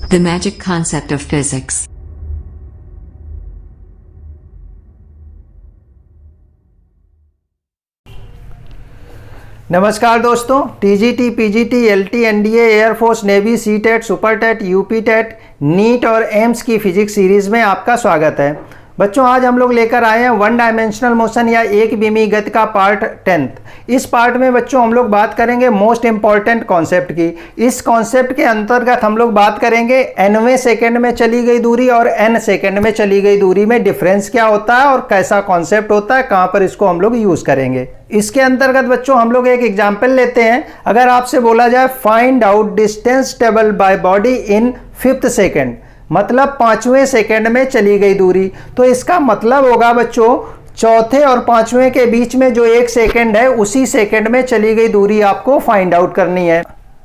The magic concept of physics. नमस्कार दोस्तों, TGT, PGT, LT, NDA, air force, navy, CTET, SUPERTET, UPTET, NEET और AIIMS की physics series में आपका स्वागत है। बच्चों, आज हम लोग लेकर आए हैं वन डायमेंशनल मोशन या एक बीमी गति का पार्ट 10th। इस पार्ट में बच्चों हम लोग बात करेंगे मोस्ट इंपॉर्टेंट कॉन्सेप्ट की। इस कॉन्सेप्ट के अंतर्गत हम लोग बात करेंगे nवें सेकेंड में चली गई दूरी और n सेकेंड में चली गई दूरी में डिफरेंस क्या होता है और कैसा कॉन्सेप्ट होता है, कहाँ पर इसको हम लोग यूज़ करेंगे। इसके अंतर्गत बच्चों हम लोग एक एग्जाम्पल लेते हैं। अगर आपसे बोला जाए find out distance travelled by body in 5th second, मतलब 5वें सेकेंड में चली गई दूरी, तो इसका मतलब होगा बच्चों चौथे और 5वें के बीच में जो 1 सेकेंड है उसी सेकेंड में चली गई दूरी आपको फाइंड आउट करनी है।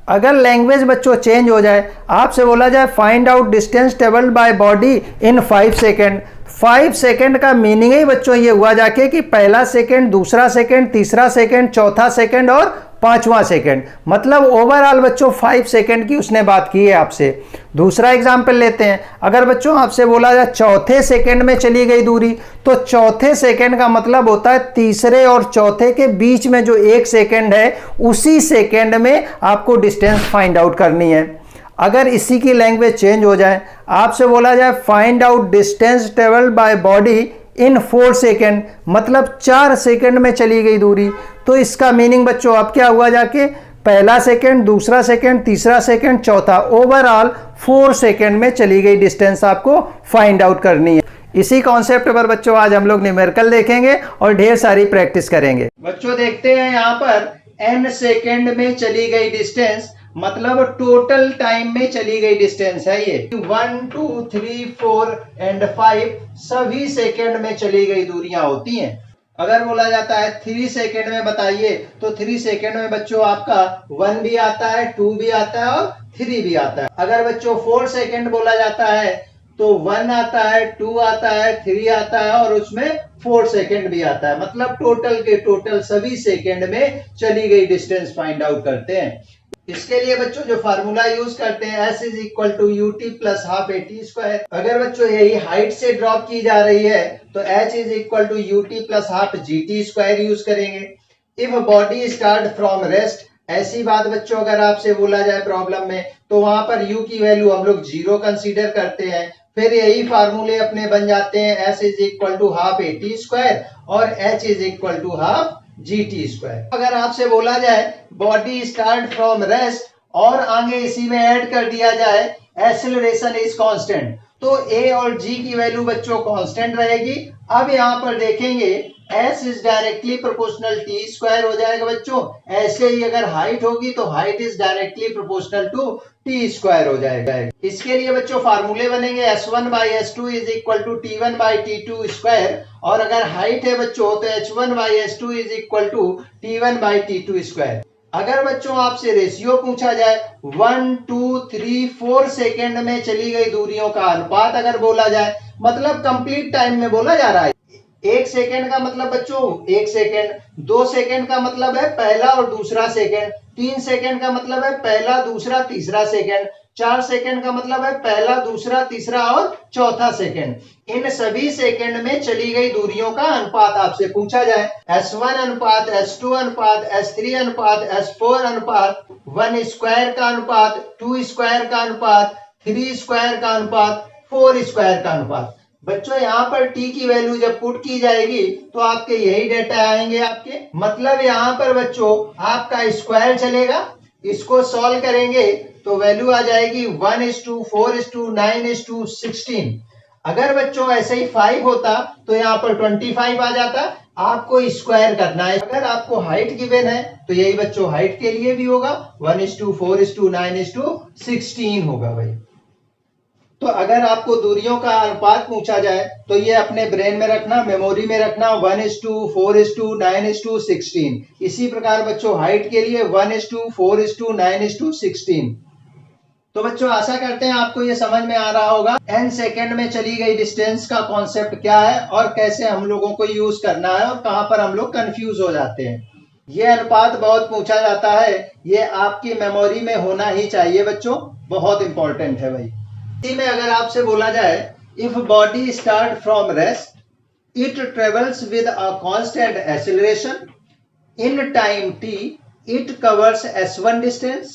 अगर लैंग्वेज बच्चों चेंज हो जाए, आपसे बोला जाए find out distance travelled by body in 5 second, 5 second का मीनिंग ही बच्चों ये हुआ जाके कि पहला सेकेंड, दूसरा सेकेंड, तीसरा सेकेंड, चौथा सेकेंड और 5वां सेकेंड, मतलब ओवरऑल बच्चों 5 सेकेंड की उसने बात की है आपसे। दूसरा एग्जाम्पल लेते हैं। अगर बच्चों आपसे बोला जाए चौथे सेकेंड में चली गई दूरी, तो चौथे सेकेंड का मतलब होता है तीसरे और चौथे के बीच में जो 1 सेकेंड है उसी सेकेंड में आपको डिस्टेंस फाइंड आउट करनी है। अगर इसी की लैंग्वेज चेंज हो जाए, आपसे बोला जाए find out distance travelled by body in 4 second, मतलब 4 सेकेंड में चली गई दूरी, तो इसका मीनिंग बच्चों अब क्या हुआ जाके पहला सेकेंड, दूसरा सेकेंड, तीसरा सेकेंड, चौथा, ओवरऑल 4 सेकेंड में चली गई डिस्टेंस आपको फाइंड आउट करनी है। इसी कॉन्सेप्ट पर बच्चों आज हम लोग न्यूमेरिकल देखेंगे और ढेर सारी प्रैक्टिस करेंगे। बच्चों देखते हैं यहाँ पर n सेकेंड में चली गई डिस्टेंस, मतलब टोटल टाइम में चली गई डिस्टेंस है ये। 1, 2, 3, 4 एंड 5 सभी सेकेंड में चली गई दूरियां होती हैं। अगर बोला जाता है 3 सेकेंड में बताइए, तो 3 सेकेंड में बच्चों आपका 1 भी आता है, 2 भी आता है और 3 भी आता है। अगर बच्चों 4 सेकेंड बोला जाता है तो 1 आता है, 2 आता है, 3 आता है और उसमें 4 सेकेंड भी आता है, मतलब टोटल के टोटल सभी सेकेंड में चली गई डिस्टेंस फाइंड आउट करते हैं। इसके लिए बच्चों जो फार्मूला यूज करते हैं S is equal to ut plus half AT square. अगर बच्चों यही हाइट से ड्रॉप की जा रही है तो H is equal to ut plus half GT square use करेंगे। If body start from rest, ऐसी बात बच्चों अगर आपसे बोला जाए प्रॉब्लम में, तो वहां पर u की वैल्यू हम लोग 0 कंसीडर करते हैं। फिर यही फार्मूले अपने बन जाते हैं S is equal to half AT square और H is equal to half GT square. अगर आपसे बोला जाए बॉडी स्टार्ट फ्रॉम रेस्ट और आगे इसी में ऐड कर दिया जाए एक्सेलरेशन इज कांस्टेंट, तो A और G की वैल्यू बच्चों कांस्टेंट रहेगी। अब यहाँ पर देखेंगे S इज डायरेक्टली प्रोपोर्शनल T स्क्वायर हो जाएगा बच्चों। ऐसे ही अगर हाइट होगी तो height is directly proportional to T square हो जाएगा। इसके लिए बच्चों फार्मूले बनेंगे S1 by S2 is equal to T1 by T2 square, और अगर हाइट है बच्चों तो H1 by S2 is equal to T1 by T2 square. अगर बच्चों आपसे रेशियो पूछा जाए 1, 2, 3, 4 सेकेंड में चली गई दूरियों का अनुपात अगर बोला जाए, मतलब कंप्लीट टाइम में बोला जा रहा है। 1 सेकेंड का मतलब बच्चों 1 सेकेंड, 2 सेकेंड का मतलब है पहला और दूसरा सेकेंड, 3 सेकेंड का मतलब है पहला, दूसरा, तीसरा सेकेंड, 4 सेकेंड का मतलब है पहला, दूसरा, तीसरा और चौथा सेकेंड। इन सभी सेकेंड में चली गई दूरियों का अनुपात आपसे पूछा जाए। S1 अनुपात, S2 अनुपात, S3 अनुपात, S4 अनुपात, 1 स्क्वायर का अनुपात, 2 स्क्वायर का अनुपात, 3 स्क्वायर का अनुपात, 4 स्क्वायर का अनुपात। बच्चों यहाँ पर t की वैल्यू जब पुट की जाएगी तो आपके यही डेटा आएंगे आपके, मतलब यहाँ पर बच्चों आपका स्क्वायर चलेगा। इसको सॉल्व करेंगे तो वैल्यू आ जाएगी 1:4:9:16। अगर बच्चों ऐसे ही 5 होता तो यहाँ पर 25 आ जाता। आपको स्क्वायर करना है। अगर आपको हाइट गिवन है तो यही बच्चों हाइट के लिए भी होगा 1:4:9:16 होगा भाई। तो अगर आपको दूरियों का अनुपात पूछा जाए तो ये अपने ब्रेन में रखना, मेमोरी में रखना 1:4:9:16। इसी प्रकार बच्चों हाइट के लिए 1:4:9:16। तो बच्चों आशा करते हैं आपको ये समझ में आ रहा होगा n सेकेंड में चली गई डिस्टेंस का कॉन्सेप्ट क्या है और कैसे हम लोगों को यूज करना है और कहां पर हम लोग कंफ्यूज हो जाते हैं। ये अनुपात बहुत पूछा जाता है, ये आपकी मेमोरी में होना ही चाहिए बच्चों, बहुत इंपॉर्टेंट है भाई। इसी में अगर आपसे बोला जाए if body start from rest it travels with a constant acceleration in time t it covers s1 distance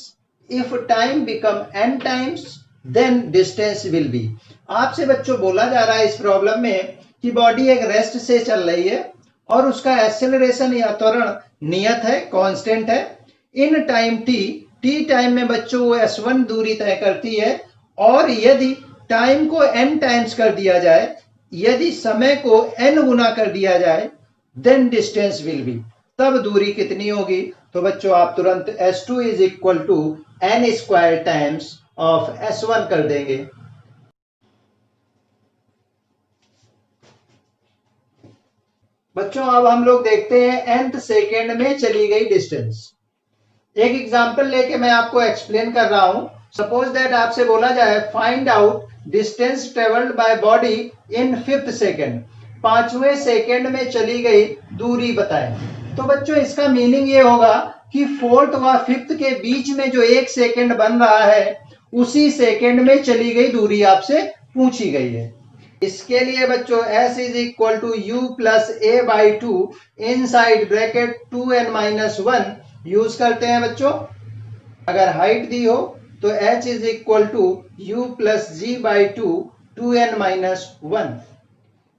if time become n times then distance will be। आपसे बच्चों बोला जा रहा है इस प्रॉब्लम में कि बॉडी एक रेस्ट से चल रही है और उसका एक्सेलरेशन या त्वरण नियत है, कांस्टेंट है। इन टाइम t टाइम में बच्चों वो s1 दूरी तय करती है और यदि टाइम को n टाइम्स कर दिया जाए, यदि समय को n गुना कर दिया जाए, देन डिस्टेंस विल बी, तब दूरी कितनी होगी। तो बच्चों आप तुरंत s2 is equal to n square times of s1 कर देंगे। बच्चों अब हम लोग देखते हैं nth सेकेंड में चली गई डिस्टेंस। एक एग्जांपल लेके मैं आपको एक्सप्लेन कर रहा हूं। सपोज दैट आपसे बोला जाए find out distance travelled by body in 5th second, 5वें सेकेंड में चली गई दूरी बताएं। तो बच्चों इसका मीनिंग ये होगा कि 4th व 5th के बीच में जो 1 सेकेंड बन रहा है उसी सेकेंड में चली गई दूरी आपसे पूछी गई है। इसके लिए बच्चों s is equal to u plus a by 2 inside bracket 2n-1 use करते हैं बच्चों। अगर हाइट दी हो तो h is equal to u plus g by 2 2n-1।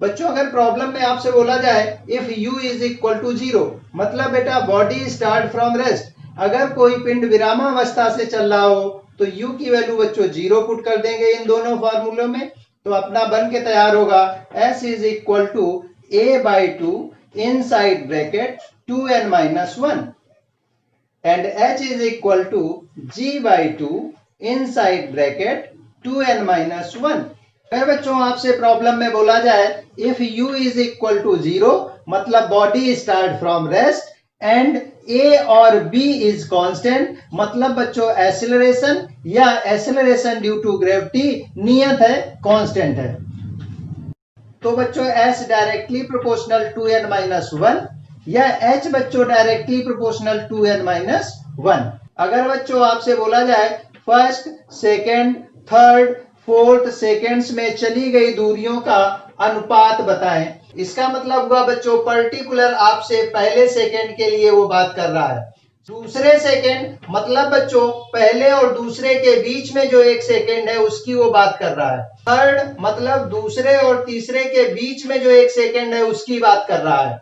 बच्चों अगर प्रॉब्लम में आपसे बोला जाए if u is equal to 0, मतलब बेटा बॉडी स्टार्ट फ्रॉम रेस्ट, अगर कोई पिंड विरामावस्था से चल रहा हो तो u की वैल्यू बच्चों 0 पुट कर देंगे इन दोनों फॉर्मूलों में। तो अपना बन के तैयार होगा s is equal to a by 2 inside bracket 2n-1 and h is equal to g by 2 inside bracket 2n-1। अगर बच्चों आपसे प्रॉब्लम में बोला जाए if u is equal to 0, मतलब body start from rest and a और b is constant, मतलब बच्चों एक्सेलरेशन या एक्सेलरेशन ड्यू टू ग्रेविटी नियत है, कांस्टेंट है। तो बच्चों s डायरेक्टली प्रोपोर्शनल 2n-1 या h बच्चों डायरेक्टली प्रोपोर्शनल 2n-1। अगर बच्चों आपसे बोला जाए first, second, third, 4th seconds में चली गई दूरियों का अनुपात बताएं, इसका मतलब हुआ बच्चों पर्टिकुलर आपसे पहले सेकेंड के लिए वो बात कर रहा है। दूसरे सेकेंड मतलब बच्चों पहले और दूसरे के बीच में जो 1 सेकेंड है उसकी वो बात कर रहा है। थर्ड मतलब दूसरे और तीसरे के बीच में जो 1 सेकेंड है उसकी बात कर रहा है।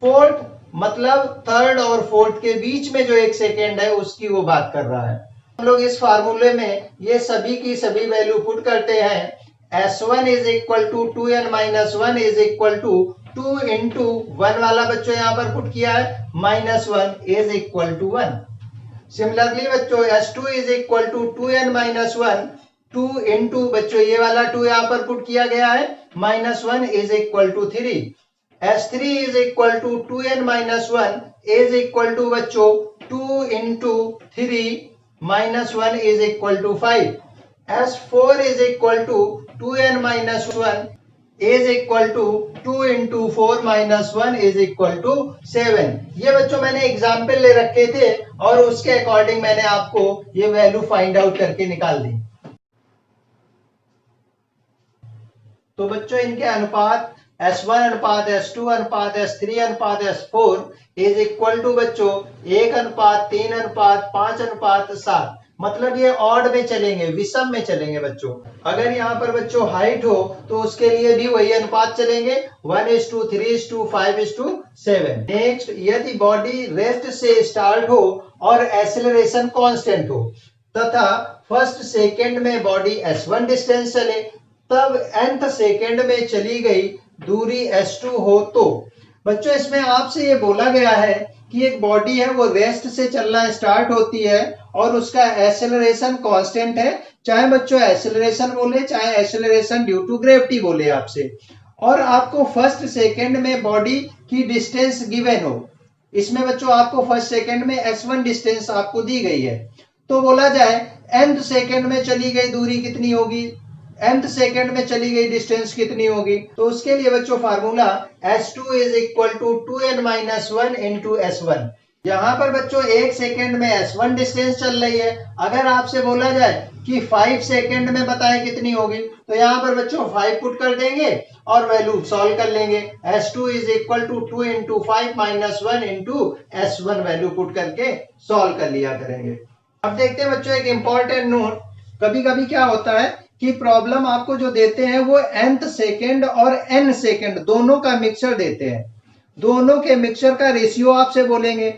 4th मतलब थर्ड और 4th के बीच में जो 1 सेकेंड है उसकी वो बात कर रहा है। हम लोग इस फार्मूले में ये सभी की सभी वैल्यू पुट करते हैं। s1 is equal to 2n-1 is equal to 2 into 1 वाला बच्चों यहाँ पर पुट किया है -1 इज इक्वल टू 1। सिमिलरली बच्चों s2 is equal to 2n-1 2 into बच्चों ये वाला 2 यहाँ पर पुट किया गया है -1 is equal to 3। s3 is equal to 2n-1 is equal to बच्चों 2 into 3 -1 is equal to 5। s4 is equal to 2n-1 is equal to 2 into 4 -1 is equal to 7। ये बच्चों मैंने एग्जाम्पल ले रखे थे और उसके अकॉर्डिंग मैंने आपको ये वैल्यू फाइंड आउट करके निकाल दी। तो बच्चों इनके अनुपात s1 अनुपात s2 अनुपात s3 अनुपात s4 इज इक्वल टू बच्चों 1 अनुपात 3 अनुपात 5 अनुपात 7, मतलब ये ऑड में चलेंगे, विषम में चलेंगे बच्चों। अगर यहाँ पर बच्चों हाइट हो तो उसके लिए भी वही अनुपात चलेंगे 1:3:5:7। नेक्स्ट यदि बॉडी रेस्ट से स्टार्ट हो और एक्सेलरेशन कांस्टेंट हो तथा फर्स्ट सेकेंड में बॉडी s1 डिस्टेंस चले, तब nth सेकेंड में चली गई दूरी s2 हो तो बच्चों इसमें आपसे ये बोला गया है कि एक बॉडी है वो रेस्ट से चलना स्टार्ट होती है और उसका एक्सेलरेशन कांस्टेंट है, चाहे बच्चों एक्सेलरेशन बोले चाहे एक्सेलरेशन ड्यू टू ग्रेविटी बोले आपसे, और आपको फर्स्ट सेकेंड में बॉडी की डिस्टेंस गिवन हो। इसमें बच्चों आपको फर्स्ट सेकेंड में s1 डिस्टेंस आपको दी गई है, तो बोला जाए nth सेकेंड में चली गई दूरी कितनी होगी, nth सेकेंड में चली गई डिस्टेंस कितनी होगी। तो उसके लिए बच्चों formula s2 is equal to 2n-1 into s1। यहाँ पर बच्चों 1 सेकेंड में S1 डिस्टेंस चल रही है। अगर आपसे बोला जाए कि 5 सेकेंड में बताएं कितनी होगी, तो यहाँ पर बच्चों 5 पुट कर देंगे और वैल्यू सॉल्व कर लेंगे। S2 is equal to 2 into 5 minus 1 into S1 value put करके सॉल्व कर लिया करेंगे। अब देखते हैं बच्चों एक इंपॉर्टेंट नोट। कभी कभी क्या होता है कि प्रॉब्लम आपको जो देते हैं वो nth सेकेंड और n सेकेंड दोनों का मिक्सचर देते हैं। दोनों के मिक्सचर का रेशियो आपसे बोलेंगे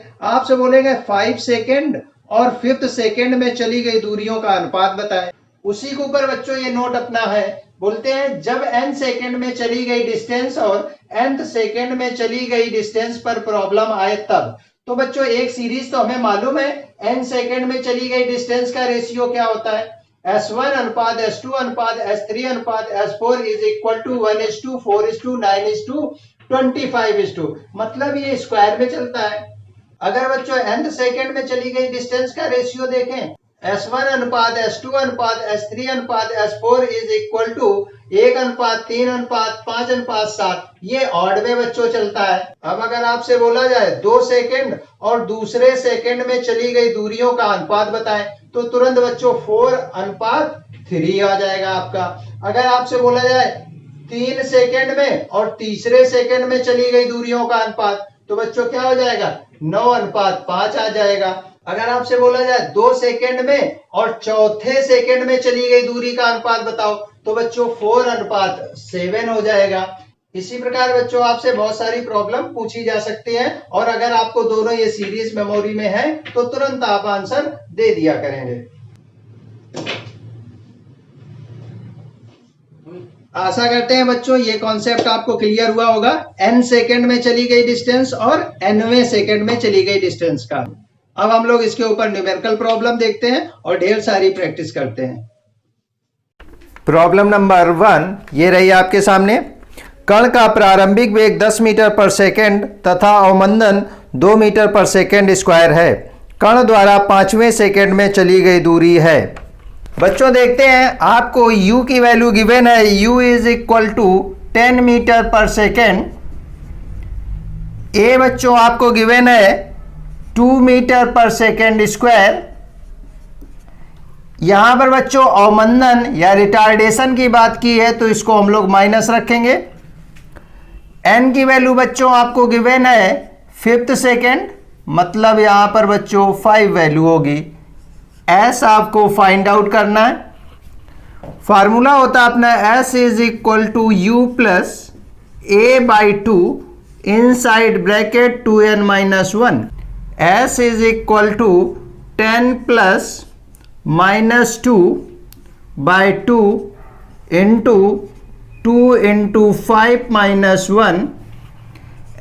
5 सेकेंड और 5th सेकेंड में चली गई दूरियों का अनुपात बताएं। उसी के ऊपर बच्चों ये नोट अपना है। बोलते हैं जब n सेकेंड में चली गई डिस्टेंस और nth सेकेंड में चली गई डिस्टेंस पर प्रॉब्लम आए तब। तो बच्चों एक सीरीज तो हमें मालूम है n सेकेंड में चली गई डिस्टेंस का रेशियो क्या होता है, S1 अनुपात S2 अनुपात S3 अनुपात S4 इज इक्वल टू 1:4:9:25, मतलब ये स्क्वायर में चलता है। अगर बच्चों nth सेकेंड में चली गई डिस्टेंस का रेशियो देखें, S1 अनुपात S2 अनुपात S3 अनुपात S4 इज इक्वल टू 1:3:5:7, ये ऑड में बच्चों चलता है। अब अगर आपसे बोला जाए 2 सेकेंड और दूसरे सेकेंड में चली गई दूरियों का अनुपात बताएं, तो तुरंत बच्चों 4:3 आ जाएगा आपका। अगर आपसे बोला जाए 3 सेकेंड में और तीसरे सेकेंड में चली गई दूरियों का अनुपात, तो बच्चों क्या हो जाएगा 9:5 आ जाएगा। अगर आपसे बोला जाए 2 सेकेंड में और चौथे सेकेंड में चली गई दूरी का अनुपात बताओ, तो बच्चों 4:7 हो जाएगा। इसी प्रकार बच्चों आपसे बहुत सारी प्रॉब्लम पूछी जा सकती है और अगर आपको दोनों ये सीरीज मेमोरी में है तो तुरंत आप आंसर दे दिया करेंगे। आशा करते हैं बच्चों ये कॉन्सेप्ट आपको क्लियर हुआ होगा, n सेकेंड में चली गई डिस्टेंस और nवें सेकेंड में चली गई डिस्टेंस का। अब हम लोग इसके ऊपर न्यूमेरिकल प्रॉब्लम देखते हैं और ढेर सारी प्रैक्टिस करते हैं। प्रॉब्लम नंबर 1 ये रही आपके सामने। कण का प्रारंभिक वेग 10 मीटर पर सेकेंड तथा अवमंदन 2 मीटर पर सेकेंड स्क्वायर है। कण द्वारा 5वें सेकेंड में चली गई दूरी है। बच्चों देखते हैं आपको u की वैल्यू गिवन है, u is equal to 10 metre per second. ए बच्चों आपको गिवन है 2 मीटर पर सेकेंड स्क्वायर। यहां पर बच्चों अवमंदन या रिटार्डेशन की बात की है तो इसको हम लोग माइनस रखेंगे। n की वैल्यू बच्चों आपको गिवन है 5th सेकेंड, मतलब यहां पर बच्चों 5 वैल्यू होगी। s आपको फाइंड आउट करना है। फार्मूला होता है अपना s is equal to u plus a/2 inside bracket 2n-1। s is equal to 10 plus -2/2 into 2 into 5-1।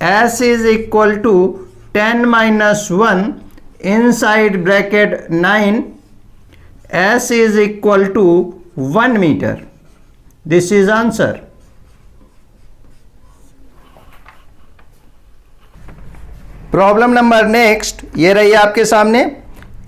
s is equal to 10-1 inside bracket 9। s is equal to 1 meter. This is answer. Problem number next ये रही आपके सामने।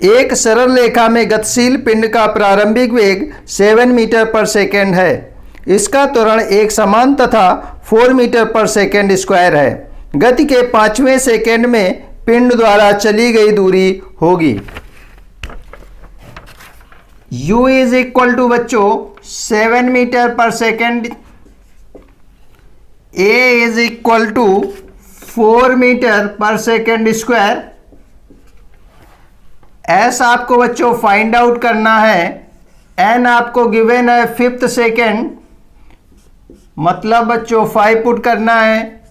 एक सरल रेखा में गतिशील पिंड का प्रारंभिक वेग 7 मीटर पर सेकेंड है। इसका त्वरण एक समान तथा 4 मीटर पर सेकेंड स्क्वायर है। गति के 5वें सेकेंड में पिंड द्वारा चली गई दूरी होगी। u इज इक्वल टू बच्चों 7 metre per second, a is equal to 4 metre per second square. s आपको बच्चों फाइंड आउट करना है। n आपको गिवन है 5th सेकेंड, मतलब बच्चों 5 पुट करना है।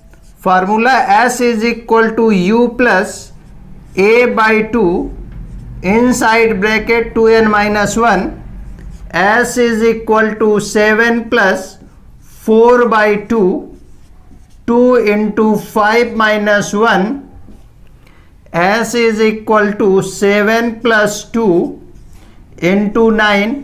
Formula s is equal to u plus a/2 inside bracket 2n-1। s is equal to 7 plus 4/2 2 into 5-1। s is equal to 7 plus 2 into 9।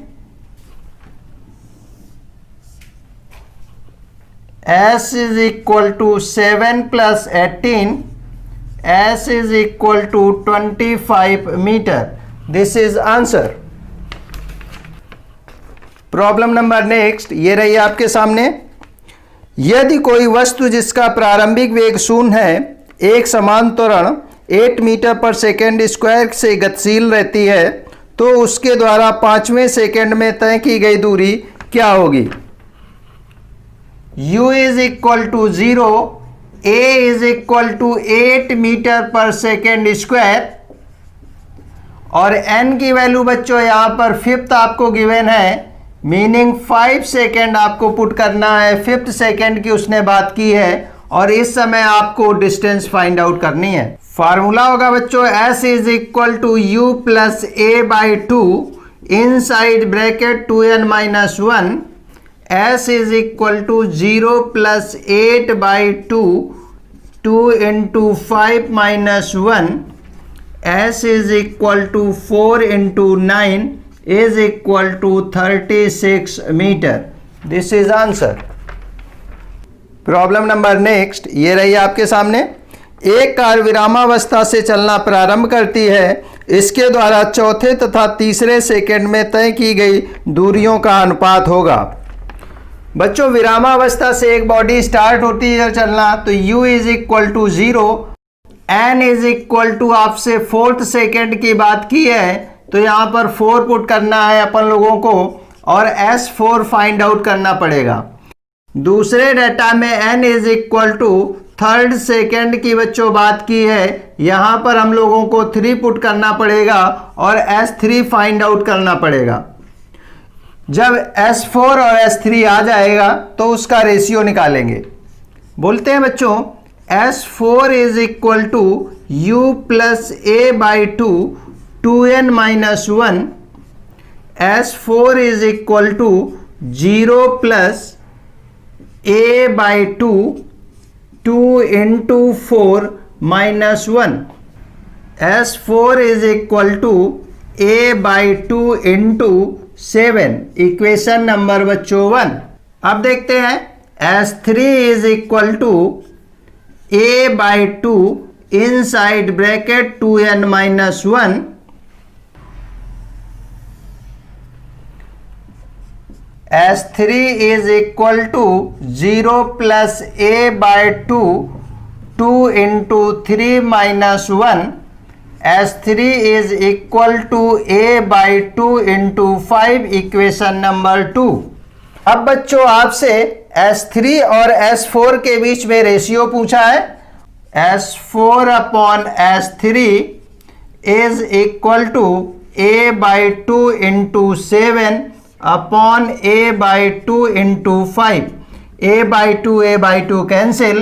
s is equal to 7 plus 18, s is equal to 25 meter. This is answer. Problem number next ये रही आपके सामने। यदि कोई वस्तु जिसका प्रारंभिक वेग 0 है एक समान त्वरण 8 मीटर पर सेकेंड स्क्वायर से गतिशील रहती है तो उसके द्वारा 5वें सेकेंड में तय की गई दूरी क्या होगी? u is equal to 0, a is equal to 8 metre per second square और n की वैल्यू बच्चों यहाँ पर फिफ्थ आपको गिवन है, मीनिंग 5 सेकेंड आपको पुट करना है। फिफ्थ सेकेंड की उसने बात की है और इस समय आपको डिस्टेंस फाइंड आउट करनी है। फार्मूला होगा बच्चों s is equal to u plus a by 2 inside bracket 2n minus 1, s is equal to 0 plus 8 by 2 2 into 5 minus 1, s is equal to 4 into 9 is equal to 36 metre. This is answer. Problem number next ये रही आपके सामने। एक car विरामावस्था से चलना प्रारंभ करती है, इसके द्वारा चौथे तथा तीसरे सेकंड में तय की गई दूरियों का अनुपात होगा। बच्चों विरामावस्था से एक बॉडी स्टार्ट होती है चलना तो u is equal to 0, n is equal to आपसे फोर्थ सेकेंड की बात की है तो यहाँ पर 4 पुट करना है अपन लोगों को और s4 फाइंड आउट करना पड़ेगा। दूसरे डाटा में n is equal to third second की बच्चों बात की है, यहाँ पर हम लोगों को 3 पुट करना पड़ेगा और s3 फाइंड आउट करना पड़ेगा। जब s4 और s3 आ जाएगा तो उसका रेशियो निकालेंगे। बोलते हैं बच्चों s4 is equal to u plus a by 2 2n minus 1, s4 is equal to 0 plus a by 2 2 into 4 minus 1, s4 is equal to a by 2 into 7, equation number बच्चों 1। अब देखते हैं s3 is equal to a by 2 inside bracket 2n minus 1, s3 is equal to 0 plus a by 2 2 into 3 minus 1, s3 is equal to a by 2 into 5, equation number 2। अब बच्चों आपसे s3 और s4 के बीच में ratio पूछा है। s4 upon s3 is equal to a by 2 into 7 upon a by 2 into 5, a by 2 cancel,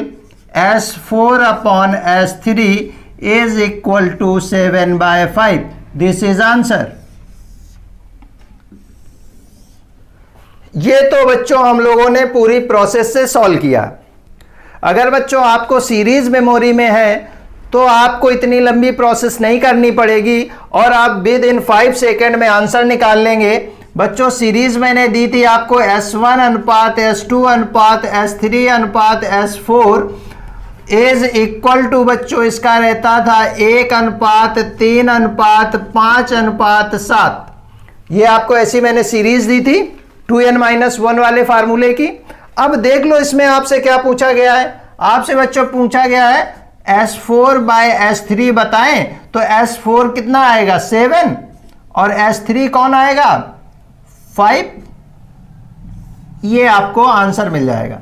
s4 upon s3 is equal to 7 by 5। This is answer. ये तो बच्चों हम लोगों ने पूरी प्रोसेस से सॉल्व किया। अगर बच्चों आपको सीरीज मेमोरी में है तो आपको इतनी लंबी प्रोसेस नहीं करनी पड़ेगी और आप विद इन 5 सेकेंड में आंसर निकाल लेंगे। बच्चों सीरीज मैंने दी थी आपको s1 अनुपात s2 अनुपात s3 अनुपात s4 इज इक्वल टू बच्चों इसका रहता था 1 अनुपात 3 अनुपात 5 अनुपात 7। ये आपको ऐसी मैंने सीरीज दी थी 2n-1 वाले फार्मूले की। अब देख लो इसमें आपसे क्या पूछा गया है। आपसे बच्चों पूछा गया है s4 बाय s3 बताएं तो s4 कितना आएगा 7 और s3 कौन आएगा 5। ये आपको आंसर मिल जाएगा।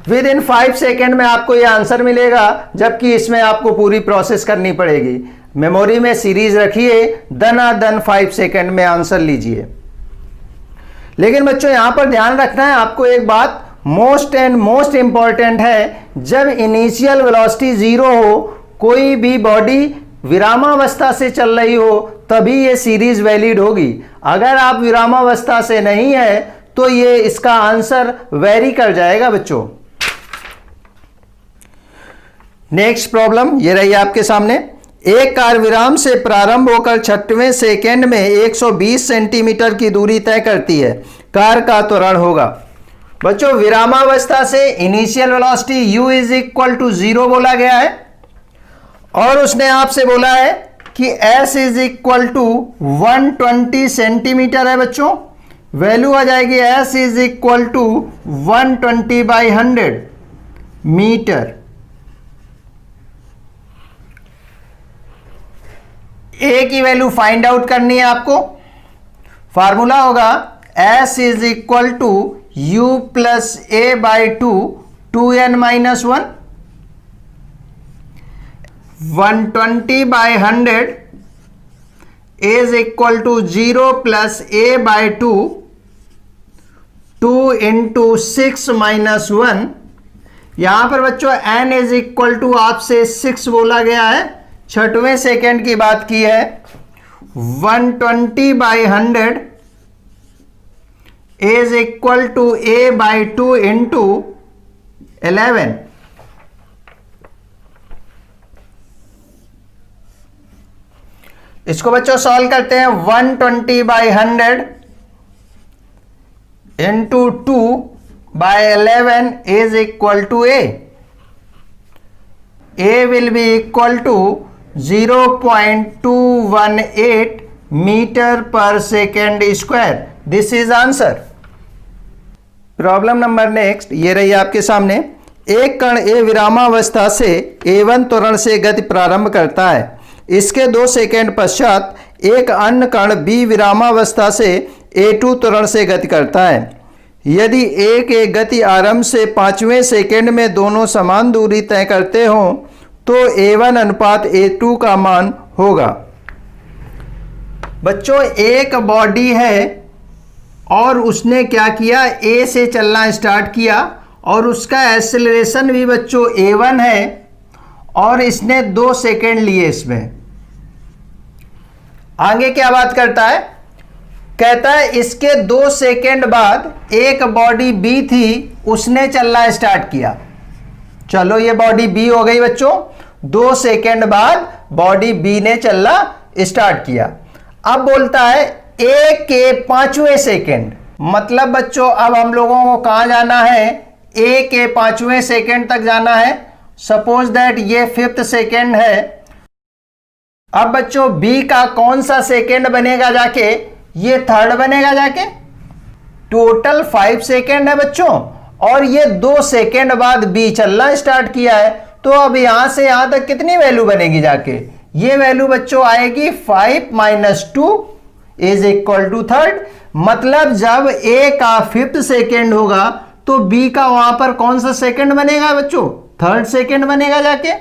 विद इन 5 सेकेंड में आपको ये आंसर मिलेगा, जबकि इसमें आपको पूरी प्रोसेस करनी पड़ेगी। मेमोरी में सीरीज रखिए, दनादन 5 सेकेंड में आंसर लीजिए। लेकिन बच्चों यहां पर ध्यान रखना है आपको एक बात, मोस्ट इंपॉर्टेंट है, जब इनिशियल वेलोसिटी 0 हो, कोई भी बॉडी विरामावस्था से चल रही हो, तभी ये सीरीज वैलिड होगी। अगर आप विरामावस्था से नहीं है तो ये इसका आंसर वेरी कर जाएगा बच्चों। नेक्स्ट प्रॉब्लम ये रही आपके सामने। एक कार विराम से प्रारंभ होकर 6वें सेकेंड में 120 सेंटीमीटर की दूरी तय करती है, कार का त्वरण होगा। बच्चों विरामावस्था से initial velocity u is equal to 0 बोला गया है और उसने आपसे बोला है कि s is equal to 120 centimetre है। बच्चों वैल्यू आ जाएगी s is equal to 120 by 100 metre. A की वैल्यू फाइंड आउट करनी है आपको। फार्मूला होगा S is equal to U plus A by 2n minus 120 by 100 is equal to 0 plus A by 2 into 6 minus 1। यहां पर बच्चों n इज इक्वल टू आपसे 6 बोला गया है, 6वें सेकेंड की बात की है। 120 by 100 is equal to a by 2 into 11। इसको बच्चों सॉल्व करते हैं। 120 by 100 into 2 by 11 is equal to a will be equal to 0.218 metre per second square. This is answer. Problem number next ये रही आपके सामने। एक कण ए विरामावस्था से A1 त्वरण से गति प्रारंभ करता है। इसके 2 सेकेंड पश्चात एक अन्य कण B विरामावस्था से A2 त्वरण से गति करता है। यदि A के गति आरंभ से 5वें सेकेंड में दोनों समान दूरी तय करते हों तो A1 अनुपात A2 का मान होगा। बच्चों एक बॉडी है और उसने क्या किया, A से चलना स्टार्ट किया और उसका एक्सेलरेशन भी बच्चों A1 है और इसने 2 सेकेंड लिए इसमें। आगे क्या बात करता है, कहता है इसके 2 सेकेंड बाद एक बॉडी B थी, उसने चलना स्टार्ट किया। चलो ये बॉडी B हो गई बच्चों। 2 सेकेंड बाद बॉडी B ने चलना स्टार्ट किया। अब बोलता है A के 5वें सेकेंड, मतलब बच्चों अब हम लोगों को कहां जाना है, A के 5वें सेकेंड तक जाना है। सपोज दैट ये 5th सेकेंड है। अब बच्चों B का कौन सा सेकेंड बनेगा जाके, ये 3rd बनेगा जाके। टोटल 5 सेकेंड है बच्चों और ये 2 सेकेंड बाद B चलना स्टार्ट किया है। तो अब यहां से यहां तक कितनी वैल्यू बनेगी जाके, ये वैल्यू बच्चों आएगी 5 minus 2 is equal to 3rd। मतलब जब A का 5th सेकेंड होगा तो B का वहां पर कौन सा सेकेंड बनेगा बच्चों, 3rd सेकेंड बनेगा जाके।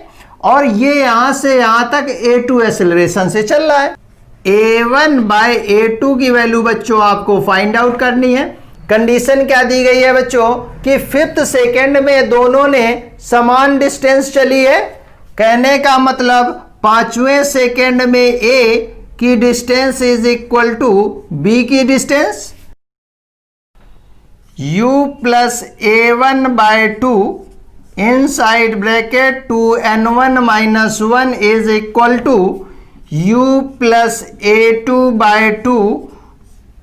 और ये यहां से यहां तक A2 एक्सेलरेशन से चल रहा है। A1 बाय A2 की वैल्यू बच्चों आपको फाइंड आउट करनी है। कंडीशन क्या दी गई है बच्चों कि 5th सेकेंड में दोनों ने समान डिस्टेंस चली है। कहने का मतलब 5वें सेकेंड में A की distance is equal to B की distance. U plus A1 by 2 inside bracket 2n1 minus 1 is equal to U plus A2 by 2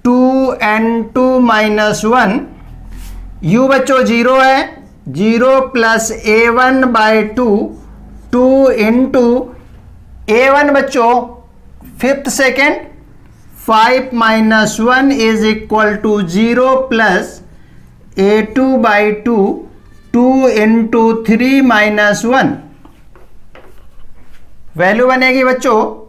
2n2 minus 1। U बच्चों 0 है, 0 plus A1 by 2 2 into A1 बच्चों 5th second 5 minus 1 is equal to 0 plus A2 by 2 2 into 3 minus 1। Value बनेगी बच्चों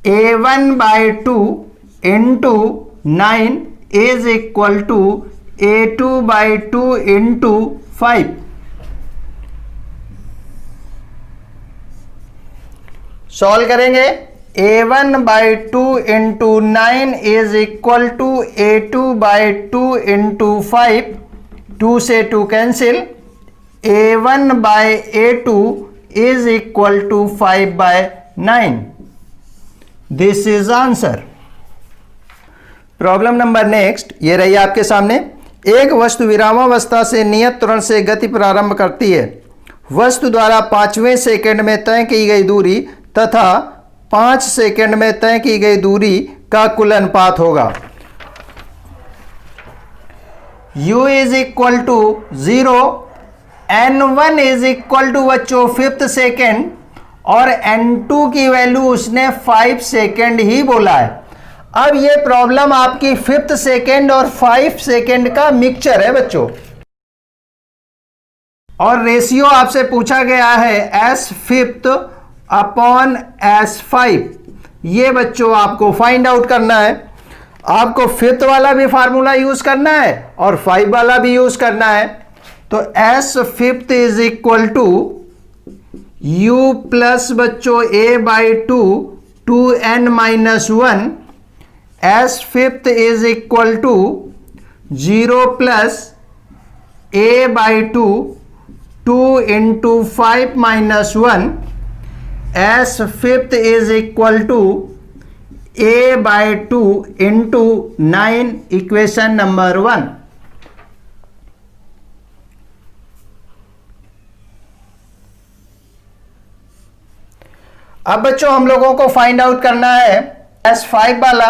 A1 by 2 into 9 is equal to A2 by 2 into 5। Solve करेंगे। A1 by 2 into 9 is equal to A2 by 2 into 5। 2 से 2 cancel. A1 by A2 is equal to 5 by 9। This is answer. Problem number next ये रही आपके सामने। एक वस्तु विरामावस्था से नियत त्वरण से गति प्रारंभ करती है। वस्तु द्वारा 5वें सेकेंड में तय की गई दूरी तथा 5 सेकेंड में तय की गई दूरी का कुल अनुपात होगा। U is equal to 0, N1 is equal to बच्चों 5th सेकेंड और N2 की वैल्यू उसने 5 सेकेंड ही बोला है। अब ये प्रॉब्लम आपकी 5th सेकेंड और 5 सेकेंड का मिक्सचर है बच्चों और रेशियो आपसे पूछा गया है S5 अपॉन S5। ये बच्चों आपको फाइंड आउट करना है। आपको फिफ्थ वाला भी फार्मूला यूज करना है और 5 वाला भी यूज करना है। तो S fifth is equal to U plus बच्चों A by two 2n minus 1। S fifth is equal to 0 plus A by two 2 into 5 minus 1। S fifth is equal to A by 2 into 9, equation number 1। अब बच्चों हम लोगों को find out करना है S 5 वाला।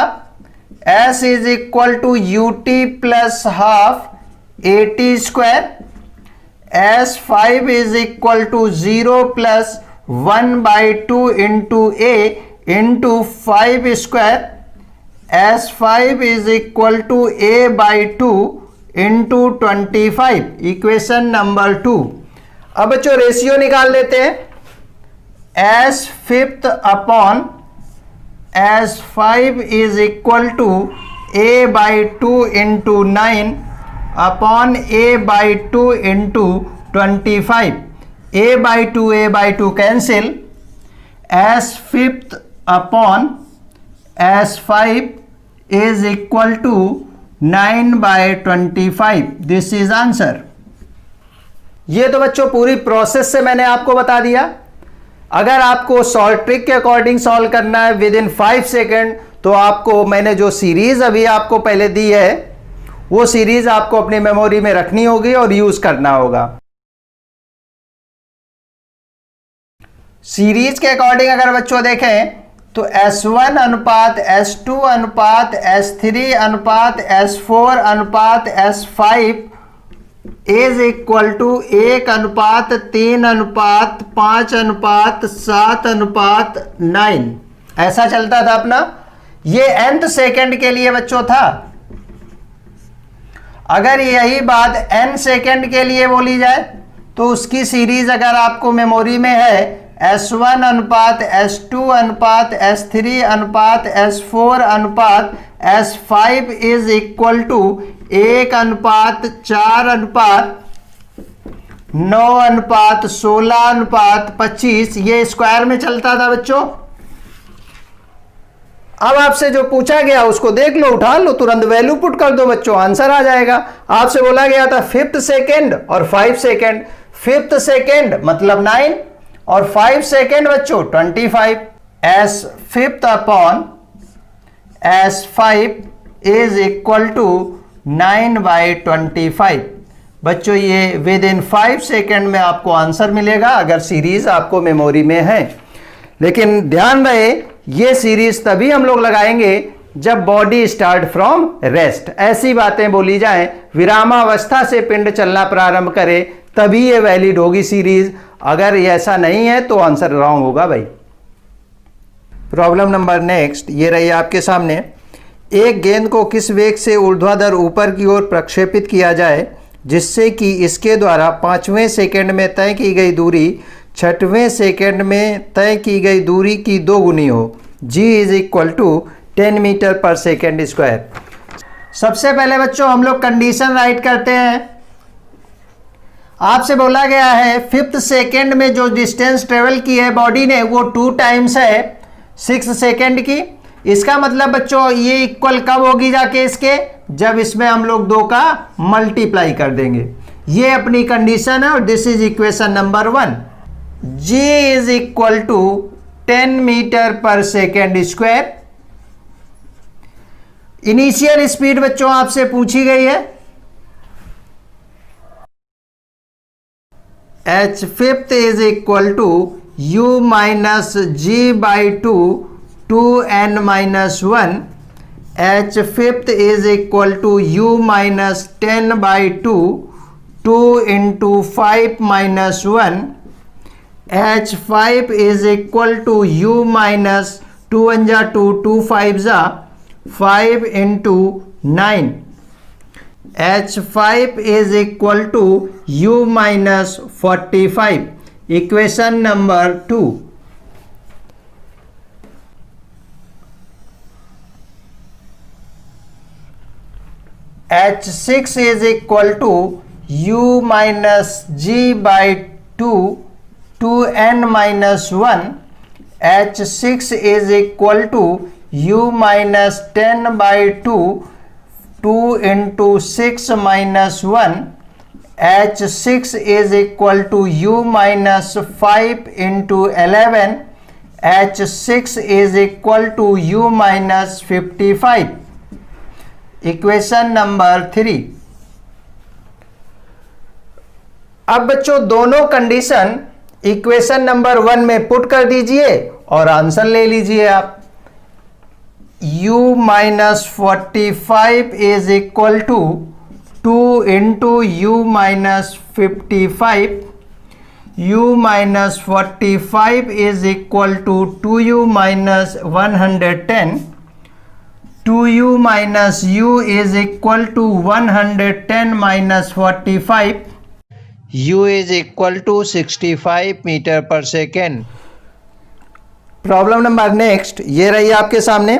S is equal to U T plus half A T square. S 5 is equal to 0 plus 1 by 2 into A into 5 square. S 5 is equal to A by 2 into 25, equation number 2। अब बच्चों ratio निकाल लेते हैं। S fifth upon S 5 is equal to A by 2 into 9 upon A by 2 into 25। A by to cancel. S fifth upon S 5 is equal to 9 by 25। This is answer. ये तो बच्चों पूरी process से मैंने आपको बता दिया। अगर आपको सॉल्व ट्रिक के अकॉर्डिंग सॉल्व करना है विद इन 5 सेकेंड, तो आपको मैंने जो सीरीज अभी आपको पहले दी है वो सीरीज आपको अपनी मेमोरी में रखनी होगी और यूज करना होगा। सीरीज के अकॉर्डिंग अगर बच्चों देखें तो S1 अनुपात S2 अनुपात S3 अनुपात S4 अनुपात S5 इज इक्वल टू 1 अनुपात 3 अनुपात 5 अनुपात 7 अनुपात 9। ऐसा चलता था अपना। ये nth सेकंड के लिए बच्चों था। अगर यही बात n सेकंड के लिए बोली जाए तो उसकी सीरीज अगर आपको मेमोरी में है S1 अनुपात S2 अनुपात S3 अनुपात S4 अनुपात S5 इज इक्वल टू 1 अनुपात 4 अनुपात 9 अनुपात 16 अनुपात 25। ये स्क्वायर में चलता था बच्चों। अब आपसे जो पूछा गया उसको देख लो, उठा लो, तुरंत वैल्यू पुट कर दो बच्चों, आंसर आ जाएगा। आपसे बोला गया था फिफ्थ सेकेंड और 5 सेकेंड। फिफ्थ सेकेंड मतलब 9 और 5 सेकेंड बच्चों 25। S fifth upon S 5 is equal to 9 by 25। बच्चों ये विद इन 5 सेकेंड में आपको आंसर मिलेगा अगर सीरीज आपको मेमोरी में है। लेकिन ध्यान रहे ये सीरीज तभी हम लोग लगाएंगे जब बॉडी स्टार्ट फ्रॉम रेस्ट। ऐसी बातें बोली जाएं, विरामावस्था से पिंड चलना प्रारंभ करे तभी ये वैलिड होगी सीरीज। अगर ये ऐसा नहीं है तो आंसर रॉन्ग होगा भाई। प्रॉब्लम नंबर नेक्स्ट ये रही आपके सामने। एक गेंद को किस वेग से ऊर्ध्वाधर ऊपर की ओर प्रक्षेपित किया जाए जिससे कि इसके द्वारा 5वें सेकंड में तय की गई दूरी 6वें सेकंड में तय की गई दूरी की 2 गुनी हो। g is equal to 10 metre per second square. सबसे पहले बच्चों हम लोग कंडीशन राइट करते हैं। आपसे बोला गया है फिफ्थ सेकेंड में जो डिस्टेंस ट्रेवल की है बॉडी ने वो 2 टाइम्स है 6 सेकेंड की। इसका मतलब बच्चों ये इक्वल कब होगी जाके इसके, जब इसमें हम लोग 2 का मल्टीप्लाई कर देंगे। ये अपनी कंडीशन है और this is equation number 1। g is equal to 10 metre per second square. Initial speed बच्चों आपसे पूछी गई है। h fifth is equal to u minus G by 2 2n minus 1। h fifth is equal to u minus 10 by 2 2 into 5 minus 1। h5 is equal to u minus 2 1 जा 2 2 5 जा 5 into 9। h5 is equal to u minus 45, equation number 2। H6 is equal to U minus G by 2 2n minus 1. H6 is equal to U minus 10 by 2 2 into 6 minus 1. H6 is equal to U minus 5 into 11. H6 is equal to U minus 55. Equation number 3. अब बच्चों दोनों condition equation number 1 में put कर दीजिए और answer ले लीजिए आप. U minus 45 is equal to 2 into U minus 55. U minus 45 is equal to 2U minus 110. 2U minus U is equal to 110 minus 45. U is equal to 65 metre per second. Problem number next ये रही आपके सामने.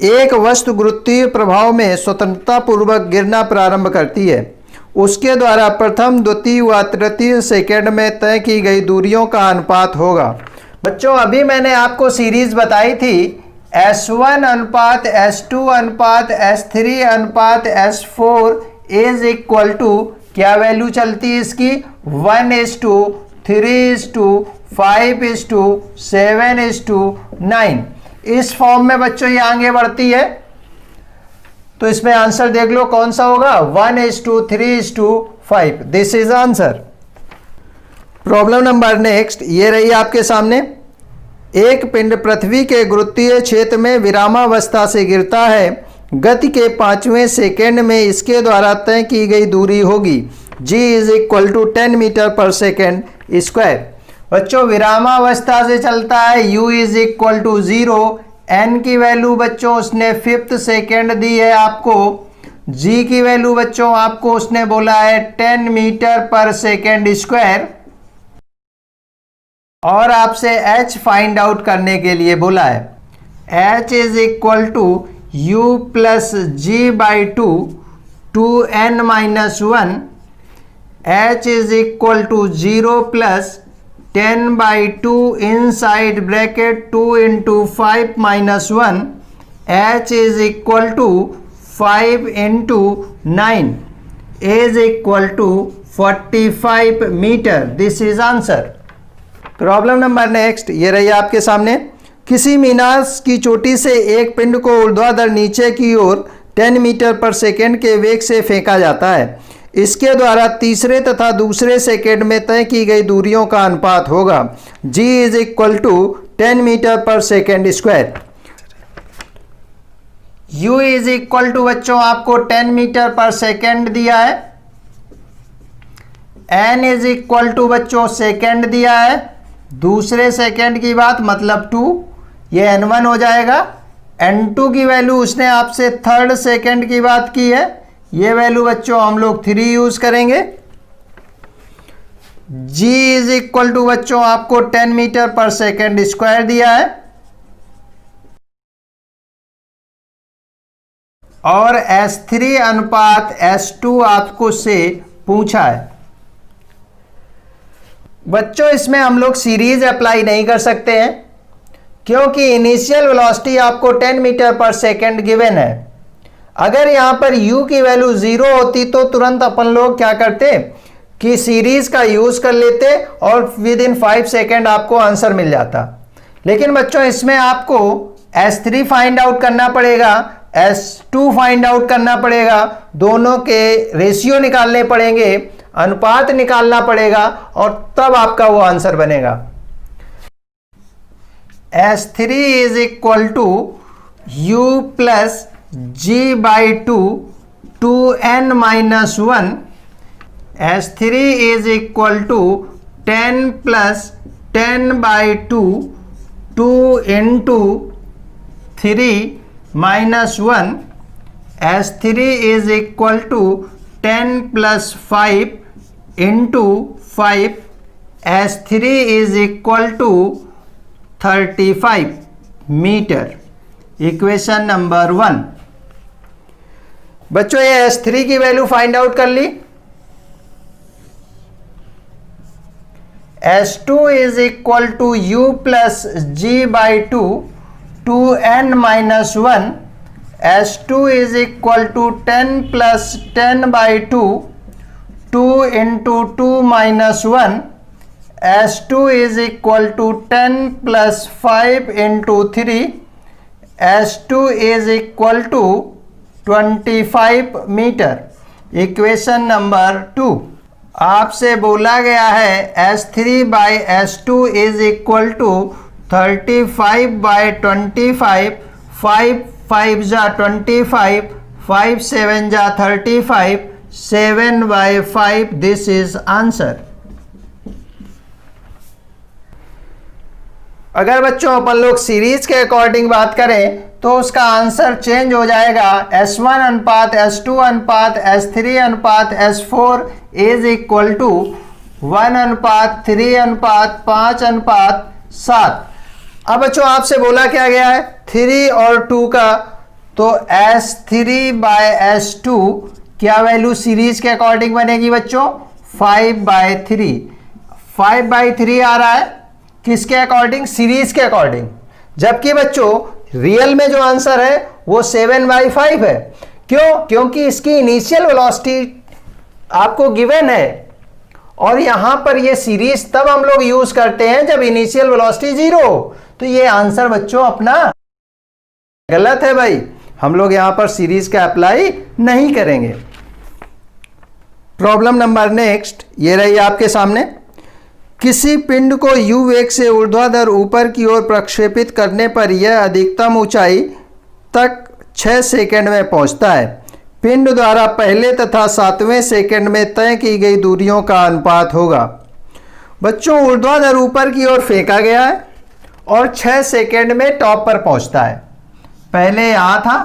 एक वस्तु गुरुत्वीय प्रभाव में स्वतंत्रता पूर्वक गिरना प्रारंभ करती है. उसके द्वारा प्रथम, द्वितीय व तृतीय सेकेंड में तय की गई दूरियों का अनुपात होगा. बच्चों अभी मैंने आपको सीरीज बताई थी S1 अनुपात S2 अनुपात S3 अनुपात S4 इज इक्वल टू क्या वैल्यू चलती है इसकी 1:3:5:7:9. इस फॉर्म में बच्चों ये आगे बढ़ती है तो इसमें आंसर देख लो कौन सा होगा 1:3:5. This is answer. Problem number next ये रही आपके सामने. एक पिंड पृथ्वी के गुरुत्वीय क्षेत्र में विरामावस्था से गिरता है. गति के 5वें सेकेंड में इसके द्वारा तय की गई दूरी होगी. G is equal to 10 metre per second square. बच्चों विरामावस्था से चलता है. U is equal to 0. N की वैल्यू बच्चों उसने 5th सेकेंड दी है आपको. G की वैल्यू बच्चों आपको उसने बोला है 10 मीटर पर सेकेंड स्क्वायर और आपसे H फाइंड आउट करने के लिए बोला है. H is equal to U plus G by 2 2n minus 1. H is equal to 0 plus 10 by 2 inside bracket 2 into 5 minus 1. H is equal to 5 into 9 is equal to 45 metre. This is answer. Problem number next ये रही आपके सामने. किसी मीनार की चोटी से एक पिंड को ऊर्ध्वाधर नीचे की ओर 10 मीटर पर सेकेंड के वेग से फेंका जाता है. इसके द्वारा तीसरे तथा दूसरे सेकेंड में तय की गई दूरियों का अनुपात होगा. G is equal to 10 metre per second square. U is equal to बच्चों आपको 10 मीटर पर सेकेंड दिया है. N इज इक्वल टू बच्चों सेकेंड दिया है. दूसरे सेकेंड की बात मतलब 2, ये N1 हो जाएगा. N2 की वैल्यू उसने आपसे थर्ड सेकेंड की बात की है. ये वैल्यू बच्चों हम लोग 3 यूज करेंगे. G इज इक्वल टू बच्चों आपको 10 मीटर पर सेकेंड स्क्वायर दिया है और S3 अनुपात S2 आपको से पूछा है. बच्चों इसमें हम लोग सीरीज अप्लाई नहीं कर सकते हैं क्योंकि इनिशियल वेलोसिटी आपको 10 मीटर पर सेकेंड गिवन है. अगर यहाँ पर u की वैल्यू 0 होती तो तुरंत अपन लोग क्या करते कि सीरीज का यूज कर लेते और विद इन 5 सेकेंड आपको आंसर मिल जाता. लेकिन बच्चों इसमें आपको S3 फाइंड आउट करना पड़ेगा, S2 फाइंड आउट करना पड़ेगा, दोनों के रेशियो निकालने पड़ेंगे, अनुपात निकालना पड़ेगा और तब आपका वो आंसर बनेगा. S3 is equal to U plus G by 2 2n minus 1. S3 is equal to 10 plus 10 by 2 2 into 3 minus 1. S3 is equal to 10 plus 5 into 5. S3 is equal to 35 metre. Equation number 1. बच्चों ये S3 की value find out कर ली। S2 is equal to U plus G by 2 2n minus 1। S2 is equal to 10 plus 10 by 2 2 into 2 minus 1। S2 is equal to 10 plus 5 into 3। S2 is equal to 25 metre. Equation number 2। आपसे बोला गया है S3 by S2 is equal to 35 by 25। 5 5 जा 25, 5 7 जा 35, 7 by 5। This is answer. अगर बच्चों अपन लोग series के अकॉर्डिंग बात करें तो उसका आंसर चेंज हो जाएगा। S1 अनुपात S2 अनुपात S3 अनुपात S4 इज इक्वल टू 1 अनुपात 3 अनुपात 5 अनुपात 7। अब बच्चों आपसे बोला क्या गया है 3 और 2 का, तो S3 बाय S2 क्या वैल्यू सीरीज के अकॉर्डिंग बनेगी बच्चों 5 बाय 3। 5 बाई 3 आ रहा है किसके अकॉर्डिंग, सीरीज के अकॉर्डिंग। जबकि बच्चों रियल में जो आंसर है वो 7 बाई 5 है। क्यों? क्योंकि इसकी इनिशियल वेलोसिटी आपको गिवन है और यहां पर ये सीरीज तब हम लोग यूज करते हैं जब इनिशियल वेलोसिटी 0 हो। तो ये आंसर बच्चों अपना गलत है भाई, हम लोग यहां पर सीरीज का अप्लाई नहीं करेंगे। प्रॉब्लम नंबर नेक्स्ट ये रही आपके सामने। किसी पिंड को u वेग से ऊर्ध्वाधर ऊपर की ओर प्रक्षेपित करने पर यह अधिकतम ऊंचाई तक 6 सेकंड में पहुंचता है। पिंड द्वारा पहले तथा 7वें सेकंड में तय की गई दूरियों का अनुपात होगा। बच्चों ऊर्ध्वाधर ऊपर की ओर फेंका गया है और 6 सेकंड में टॉप पर पहुंचता है। पहले यहाँ था,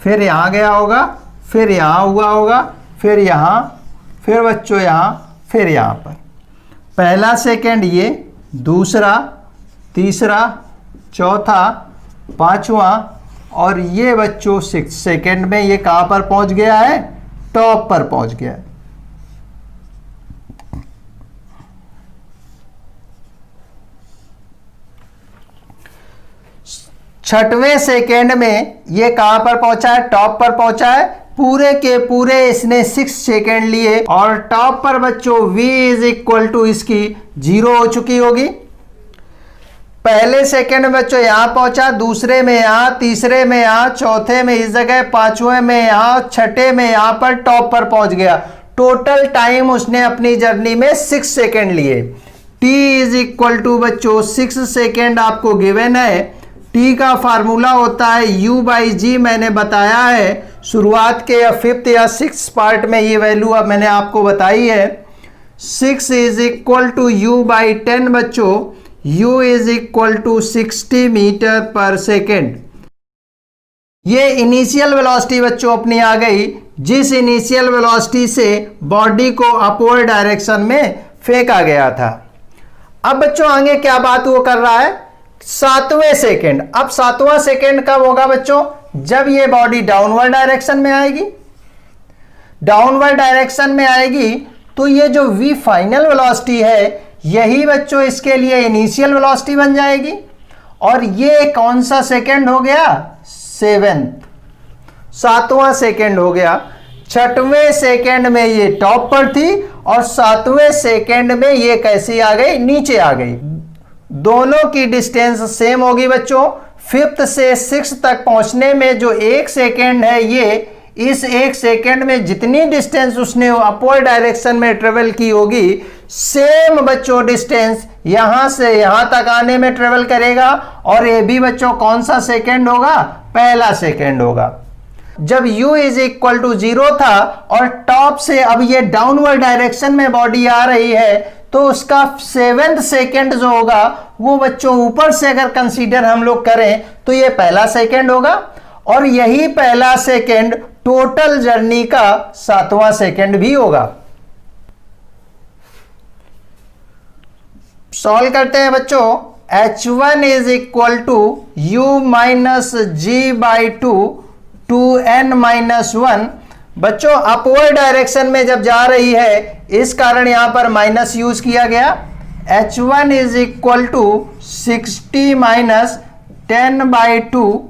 फिर यहाँ गया होगा, फिर यहाँ हुआ होगा, फिर यहाँ, फिर बच्चों यहाँ, फिर यहाँ पर। पहला सेकंड ये, दूसरा, तीसरा, चौथा, पांचवा और ये बच्चों 6 सेकंड में ये कहां पर पहुंच गया है, टॉप पर पहुंच गया है। छठवें सेकंड में ये कहां पर पहुंचा है, टॉप पर पहुंचा है। पूरे के पूरे इसने 6 सेकेंड लिए और टॉप पर बच्चों v इज इक्वल टू इसकी 0 हो चुकी होगी। पहले सेकेंड में बच्चों यहां पहुंचा, दूसरे में यहां, तीसरे में यहां, चौथे में इस जगह, पांचवें में यहां, छठे में यहां पर टॉप पर पहुंच गया। टोटल टाइम उसने अपनी जर्नी में 6 सेकेंड लिए। t इज इक्वल टू बच्चों 6 सेकेंड आपको गिवन है। t का फार्मूला होता है u बाई जी, मैंने बताया है शुरुआत के या 5th या 6th पार्ट में ये वैल्यू अब मैंने आपको बताई है। 6 is equal to u by 10 बच्चों, u is equal to 60 metre per second. ये इनिशियल वेलोसिटी बच्चों अपनी आ गई, जिस इनिशियल वेलोसिटी से बॉडी को अपवर्ड डायरेक्शन में फेंका गया था। अब बच्चों आगे क्या बात वो कर रहा है, 7वें सेकेंड। अब 7वां सेकेंड कब होगा बच्चों, जब ये बॉडी डाउनवर्ड डायरेक्शन में आएगी। डाउनवर्ड डायरेक्शन में आएगी तो ये जो v फाइनल वेलोसिटी है यही बच्चों इसके लिए इनिशियल वेलोसिटी बन जाएगी। और ये कौन सा सेकेंड हो गया, 7वां सेकेंड हो गया। 6वें सेकेंड में ये टॉप पर थी और 7वें सेकेंड में ये कैसी आ गई, नीचे आ गई। दोनों की डिस्टेंस सेम होगी बच्चों। 5th से 6th तक पहुंचने में जो 1 सेकेंड है, ये इस 1 सेकेंड में जितनी डिस्टेंस उसने अपवर्ड डायरेक्शन में ट्रेवल की होगी, सेम बच्चों डिस्टेंस यहां से यहां तक आने में ट्रेवल करेगा। और ये भी बच्चों कौन सा सेकेंड होगा, पहला सेकेंड होगा। जब u इज इक्वल टू 0 था और टॉप से अब ये डाउनवर्ड डायरेक्शन में बॉडी आ रही है, तो उसका 7th सेकेंड जो होगा वो बच्चों ऊपर से अगर कंसीडर हम लोग करें तो ये पहला सेकेंड होगा। और यही पहला सेकेंड टोटल जर्नी का 7वां सेकेंड भी होगा। सॉल्व करते हैं बच्चों। h1 is equal to u minus G by 2 2n-1। बच्चों अपवर्ड डायरेक्शन में जब जा रही है इस कारण यहां पर माइनस यूज किया गया। h1 is equal to 60 minus 10/2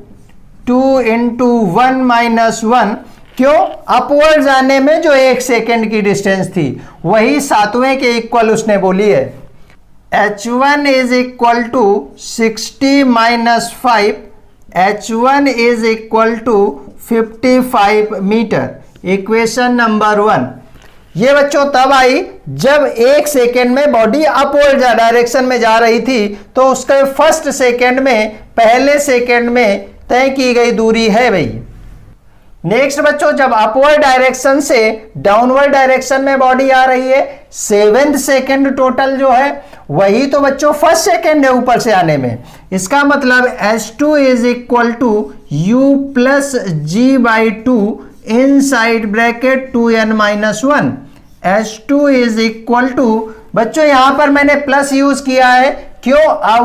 2 into 1-1। क्यों? अपवर्ड जाने में जो 1 सेकेंड की डिस्टेंस थी वही 7वें के इक्वल उसने बोली है। h1 is equal to 60 minus 5, h1 is equal to 55 metre. Equation number 1। ये बच्चों तब आई जब 1 सेकेंड में बॉडी अपवर्ड डायरेक्शन में जा रही थी, तो उसके फर्स्ट सेकेंड में पहले सेकेंड में तय की गई दूरी है भाई। नेक्स्ट बच्चों जब अपवर्ड डायरेक्शन से डाउनवर्ड डायरेक्शन में बॉडी आ रही है, 7th सेकेंड टोटल जो है वही तो बच्चों फर्स्ट सेकेंड है ऊपर से आने में। इसका मतलब h2 is equal to u plus g/2 inside bracket 2n-1। h2 is equal to, बच्चों यहां पर मैंने प्लस यूज किया है, क्यों?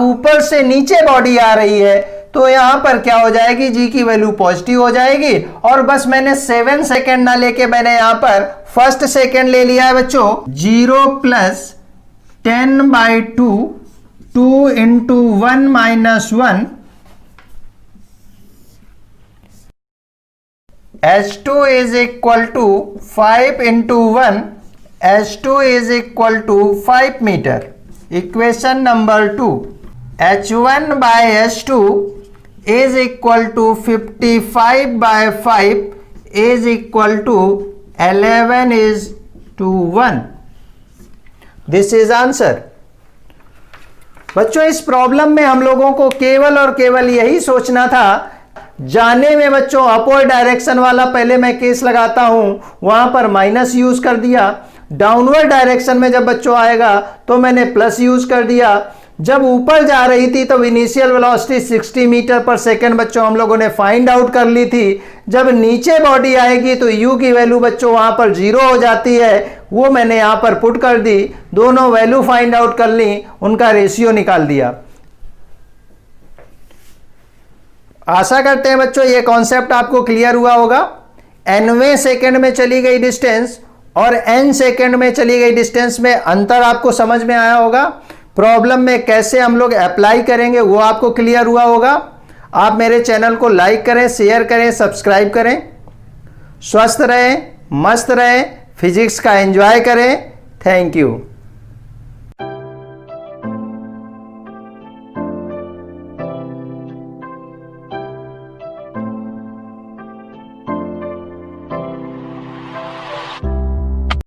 ऊपर से नीचे बॉडी आ रही है तो यहां पर क्या हो जाएगी, g की वैल्यू पॉजिटिव हो जाएगी। और बस मैंने 7 सेकेंड ना लेके मैंने यहां पर फर्स्ट सेकेंड ले लिया है बच्चों। 0 plus 10/2 2 into 1-1। h2 is equal to 5 into 1, h2 is equal to 5 metre. Equation number 2। h1 by h2 is equal to 55/5 is equal to 11:1। This is answer. बच्चों इस प्रॉब्लम में हम लोगों को केवल और केवल यही सोचना था, जाने में बच्चों अपवर्ड डायरेक्शन वाला पहले मैं केस लगाता हूं, वहां पर माइनस यूज कर दिया। डाउनवर्ड डायरेक्शन में जब बच्चों आएगा तो मैंने प्लस यूज कर दिया। जब ऊपर जा रही थी तो initial velocity 60 metre per second बच्चों हम लोगों ने फाइंड आउट कर ली थी। जब नीचे बॉडी आएगी तो u की वैल्यू बच्चों वहां पर 0 हो जाती है, वो मैंने यहां पर पुट कर दी। दोनों वैल्यू फाइंड आउट कर ली, उनका रेशियो निकाल दिया। आशा करते हैं बच्चों ये कॉन्सेप्ट आपको क्लियर हुआ होगा। nवें सेकेंड में चली गई डिस्टेंस और n सेकेंड में चली गई डिस्टेंस में अंतर आपको समझ में आया होगा। प्रॉब्लम में कैसे हम लोग अप्लाई करेंगे वो आपको क्लियर हुआ होगा। आप मेरे चैनल को लाइक करें, शेयर करें, सब्सक्राइब करें। स्वस्थ रहें, मस्त रहें, फिजिक्स का एंजॉय करें। Thank you.